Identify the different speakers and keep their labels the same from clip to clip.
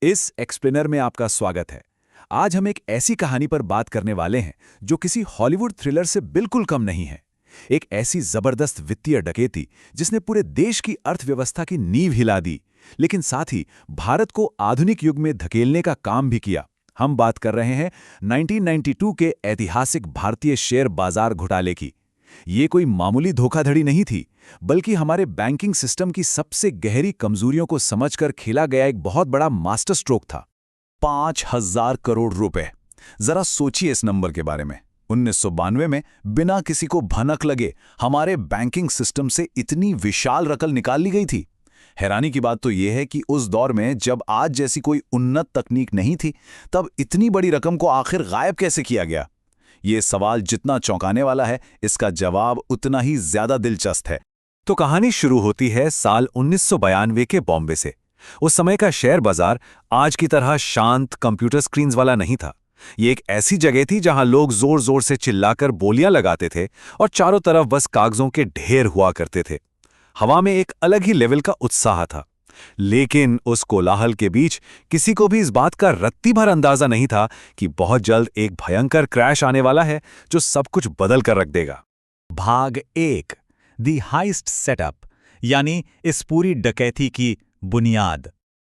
Speaker 1: इस एक्सप्लेनर में आपका स्वागत है। आज हम एक ऐसी कहानी पर बात करने वाले हैं जो किसी हॉलीवुड थ्रिलर से बिल्कुल कम नहीं है। एक ऐसी जबरदस्त वित्तीय डकैती जिसने पूरे देश की अर्थव्यवस्था की नींव हिला दी, लेकिन साथ ही भारत को आधुनिक युग में धकेलने का काम भी किया। हम बात कर रहे हैं 1992 के ऐतिहासिक भारतीय शेयर बाजार घोटाले की। ये कोई मामूली धोखाधड़ी नहीं थी, बल्कि हमारे बैंकिंग सिस्टम की सबसे गहरी कमजोरियों को समझकर खेला गया एक बहुत बड़ा मास्टर स्ट्रोक था। 5,000 करोड़ रुपए। जरा सोचिए इस नंबर के बारे में। 1992 में बिना किसी को भनक लगे हमारे बैंकिंग सिस्टम से इतनी विशाल रकम निकाल ली गई थी। हैरानी की बात तो यह है कि उस दौर में जब आज जैसी कोई उन्नत तकनीक नहीं थी, तब इतनी बड़ी रकम को आखिर गायब कैसे किया गया? ये सवाल जितना चौंकाने वाला है, इसका जवाब उतना ही ज्यादा दिलचस्प है। तो कहानी शुरू होती है साल 1992 के बॉम्बे से। उस समय का शेयर बाजार आज की तरह शांत कंप्यूटर स्क्रीन्स वाला नहीं था। ये एक ऐसी जगह थी जहां लोग जोर जोर से चिल्लाकर बोलियां लगाते थे और चारों तरफ बस कागजों के ढेर हुआ करते थे। हवा में एक अलग ही लेवल का उत्साह था। लेकिन उस कोलाहल के बीच किसी को भी इस बात का रत्ती भर अंदाजा नहीं था कि बहुत जल्द एक भयंकर क्रैश आने वाला है जो सब कुछ बदल कर रख देगा। भाग 1, दी हाइस्ट सेटअप, यानी इस पूरी डकैती की बुनियाद।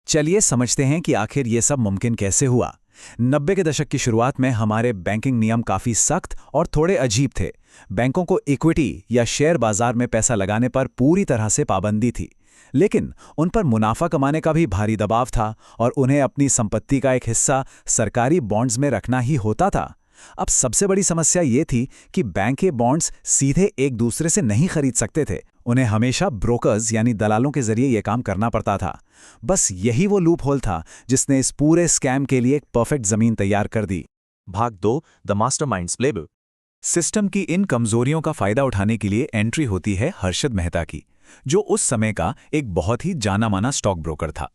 Speaker 1: चलिए समझते हैं कि आखिर ये सब मुमकिन कैसे हुआ। 90 के दशक की शुरुआत में हमारे बैंकिंग नियम काफी सख्त और थोड़े अजीब थे। बैंकों को इक्विटी या शेयर बाजार में पैसा लगाने पर पूरी तरह से पाबंदी थी, लेकिन उन पर मुनाफा कमाने का भी भारी दबाव था और उन्हें अपनी संपत्ति का एक हिस्सा सरकारी बॉन्ड्स में रखना ही होता था। अब सबसे बड़ी समस्या ये थी कि बैंक के बॉन्ड्स सीधे एक दूसरे से नहीं खरीद सकते थे। उन्हें हमेशा ब्रोकर्स यानी दलालों के जरिए यह काम करना पड़ता था। बस यही वो लूप होल था जिसने इस पूरे स्कैम के लिए एक परफेक्ट जमीन तैयार कर दी। भाग 2, द मास्टरमाइंड्स प्लेबुक। सिस्टम की इन कमजोरियों का फायदा उठाने के लिए एंट्री होती है हर्षद मेहता की, जो उस समय का एक बहुत ही जाना माना स्टॉक ब्रोकर था।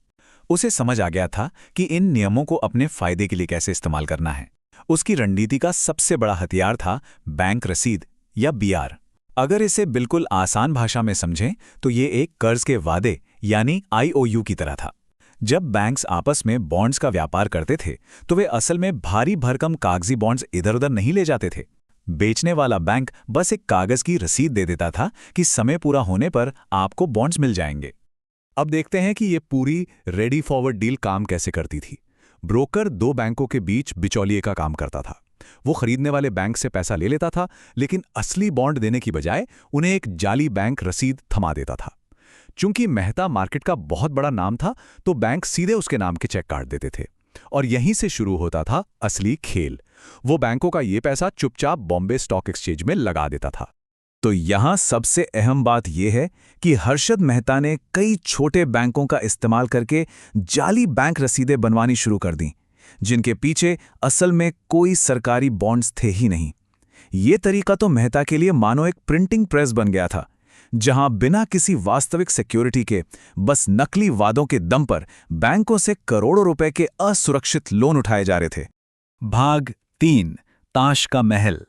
Speaker 1: उसे समझ आ गया था कि इन नियमों को अपने फायदे के लिए कैसे इस्तेमाल करना है। उसकी रणनीति का सबसे बड़ा हथियार था बैंक रसीद या बीआर। अगर इसे बिल्कुल आसान भाषा में समझें तो ये एक कर्ज के वादे यानी आईओयू की तरह था। जब बैंक्स आपस में बॉन्ड्स का व्यापार करते थे तो वे असल में भारी भरकम कागजी बॉन्ड्स इधर उधर नहीं ले जाते थे। बेचने वाला बैंक बस एक कागज की रसीद दे देता था कि समय पूरा होने पर आपको बॉन्ड्स मिल जाएंगे। अब देखते हैं कि ये पूरी रेडी फॉरवर्ड डील काम कैसे करती थी। ब्रोकर दो बैंकों के बीच बिचौलिए का काम करता था। वो खरीदने वाले बैंक से पैसा ले लेता था, लेकिन असली बॉन्ड देने की बजाय उन्हें एक जाली बैंक रसीद थमा देता था। चूंकि मेहता मार्केट का बहुत बड़ा नाम था, तो बैंक सीधे उसके नाम के चेक काट देते थे और यहीं से शुरू होता था असली खेल। वो बैंकों का ये पैसा चुपचाप बॉम्बे स्टॉक एक्सचेंज में लगा देता था। तो यहां सबसे अहम बात यह है कि हर्षद मेहता ने कई छोटे बैंकों का इस्तेमाल करके जाली बैंक रसीदें बनवानी शुरू कर दी, जिनके पीछे असल में कोई सरकारी बॉन्ड्स थे ही नहीं। ये तरीका तो मेहता के लिए मानो एक प्रिंटिंग प्रेस बन गया था, जहां बिना किसी वास्तविक सिक्योरिटी के बस नकली वादों के दम पर बैंकों से करोड़ों रुपए के असुरक्षित लोन उठाए जा रहे थे। भाग 3, ताश का महल।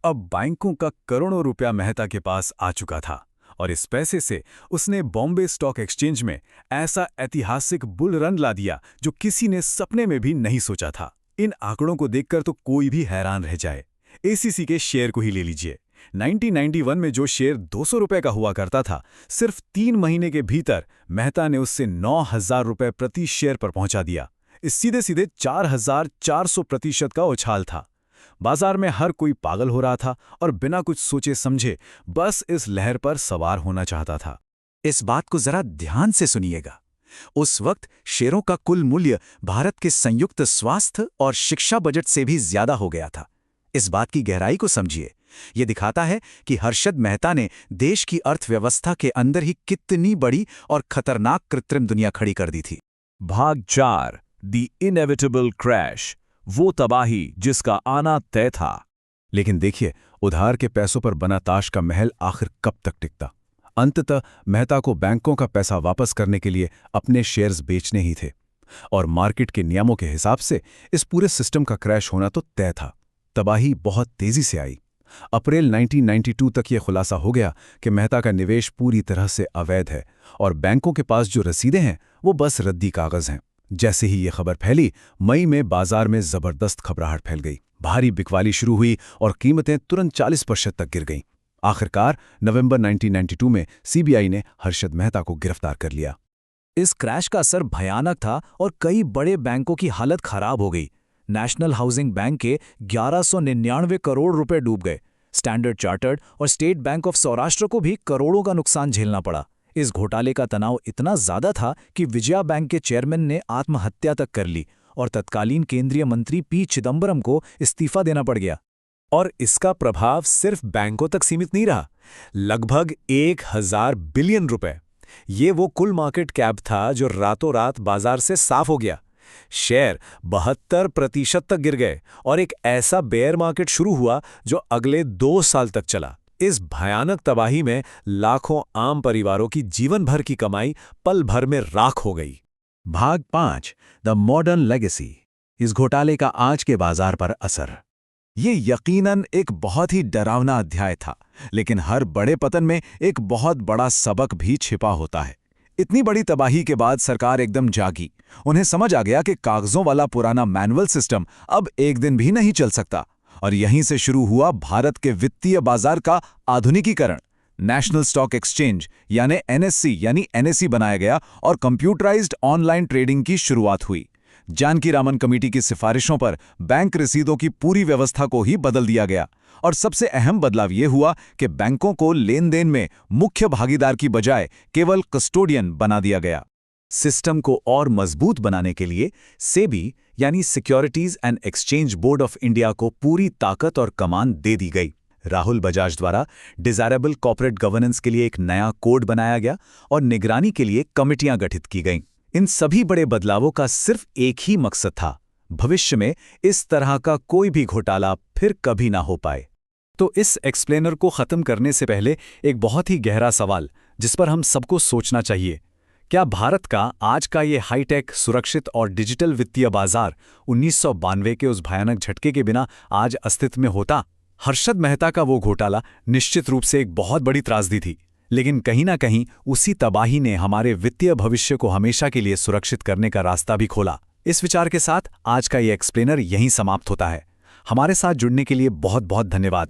Speaker 1: अब बैंकों का करोड़ों रुपया मेहता के पास आ चुका था और इस पैसे से उसने बॉम्बे स्टॉक एक्सचेंज में ऐसा ऐतिहासिक बुल रन ला दिया जो किसी ने सपने में भी नहीं सोचा था। इन आंकड़ों को देखकर तो कोई भी हैरान रह जाए। एसीसी के शेयर को ही ले लीजिए। 1991 में जो शेयर 200 रुपए का हुआ करता था, सिर्फ 3 महीने के भीतर मेहता ने उससे 9,000 रुपए प्रति शेयर पर पहुंचा दिया। इस सीधे सीधे 4,400% का उछाल था। बाजार में हर कोई पागल हो रहा था और बिना कुछ सोचे समझे बस इस लहर पर सवार होना चाहता था। इस बात को जरा ध्यान से सुनिएगा। उस वक्त शेयरों का कुल मूल्य भारत के संयुक्त स्वास्थ्य और शिक्षा बजट से भी ज्यादा हो गया था। इस बात की गहराई को समझिए। यह दिखाता है कि हर्षद मेहता ने देश की अर्थव्यवस्था के अंदर ही कितनी बड़ी और खतरनाक कृत्रिम दुनिया खड़ी कर दी थी। भाग 4, द इनएविटेबल क्रैश, वो तबाही जिसका आना तय था। लेकिन देखिए, उधार के पैसों पर बना ताश का महल आखिर कब तक टिकता? अंततः मेहता को बैंकों का पैसा वापस करने के लिए अपने शेयर्स बेचने ही थे और मार्केट के नियमों के हिसाब से इस पूरे सिस्टम का क्रैश होना तो तय था। तबाही बहुत तेजी से आई। अप्रैल 1992 तक यह खुलासा हो गया कि मेहता का निवेश पूरी तरह से अवैध है और बैंकों के पास जो रसीदें हैं वो बस रद्दी कागज हैं। जैसे ही ये खबर फैली, मई में बाजार में जबरदस्त घबराहट फैल गई। भारी बिकवाली शुरू हुई और कीमतें तुरंत 40% तक गिर गईं। आखिरकार नवंबर 1992 में सीबीआई ने हर्षद मेहता को गिरफ्तार कर लिया।
Speaker 2: इस क्रैश का असर भयानक था और कई बड़े बैंकों की हालत खराब हो गई। नेशनल हाउसिंग बैंक के 1199 करोड़ रुपए डूब गए। स्टैंडर्ड चार्टर्ड और स्टेट बैंक ऑफ सौराष्ट्र को भी करोड़ों का नुकसान झेलना पड़ा। इस घोटाले का तनाव इतना ज्यादा था कि विजया बैंक के चेयरमैन ने आत्महत्या तक कर ली और तत्कालीन केंद्रीय मंत्री पी चिदंबरम को इस्तीफा देना पड़ गया।
Speaker 1: और इसका प्रभाव सिर्फ बैंकों तक सीमित नहीं रहा। लगभग 1000 बिलियन रुपए, ये वो कुल मार्केट कैप था जो रातों रात बाजार से साफ हो गया। शेयर 72% तक गिर गए और एक ऐसा बेयर मार्केट शुरू हुआ जो अगले 2 साल तक चला। इस भयानक तबाही में लाखों आम परिवारों की जीवन भर की कमाई पल भर में राख हो गई। भाग 5, द मॉडर्न लेगेसी। इस घोटाले का आज के बाजार पर असर। ये यकीनन एक बहुत ही डरावना अध्याय था, लेकिन हर बड़े पतन में एक बहुत बड़ा सबक भी छिपा होता है। इतनी बड़ी तबाही के बाद सरकार एकदम जागी। उन्हें समझ आ गया कि कागजों वाला पुराना मैनुअल सिस्टम अब एक दिन भी नहीं चल सकता। और यहीं से शुरू हुआ भारत के वित्तीय बाजार का आधुनिकीकरण। नेशनल स्टॉक एक्सचेंज यानी एनएससी बनाया गया और कंप्यूटराइज्ड ऑनलाइन ट्रेडिंग की शुरुआत हुई। जानकी रामन कमेटी की सिफारिशों पर बैंक रसीदों की पूरी व्यवस्था को ही बदल दिया गया। और सबसे अहम बदलाव यह हुआ कि बैंकों को लेन देन में मुख्य भागीदार की बजाय केवल कस्टोडियन बना दिया गया। सिस्टम को और मजबूत बनाने के लिए सेबी यानी securities and exchange board of India को पूरी ताकत और कमान दे दी गई। राहुल बजाज द्वारा डिजायरेबल कॉर्पोरेट गवर्नेंस के लिए एक नया कोड बनाया गया और निगरानी के लिए कमिटियां गठित की गईं। इन सभी बड़े बदलावों का सिर्फ एक ही मकसद था, भविष्य में इस तरह का कोई भी घोटाला फिर कभी ना हो पाए। तो इस एक्सप्लेनर को खत्म करने से पहले एक बहुत ही गहरा सवाल जिस पर हम सबको सोचना चाहिए, क्या भारत का आज का ये हाईटेक, सुरक्षित और डिजिटल वित्तीय बाजार 1992 के उस भयानक झटके के बिना आज अस्तित्व में होता? हर्षद मेहता का वो घोटाला निश्चित रूप से एक बहुत बड़ी त्रासदी थी, लेकिन कहीं ना कहीं उसी तबाही ने हमारे वित्तीय भविष्य को हमेशा के लिए सुरक्षित करने का रास्ता भी खोला। इस विचार के साथ आज का ये एक्सप्लेनर यहीं समाप्त होता है। हमारे साथ जुड़ने के लिए बहुत बहुत धन्यवाद।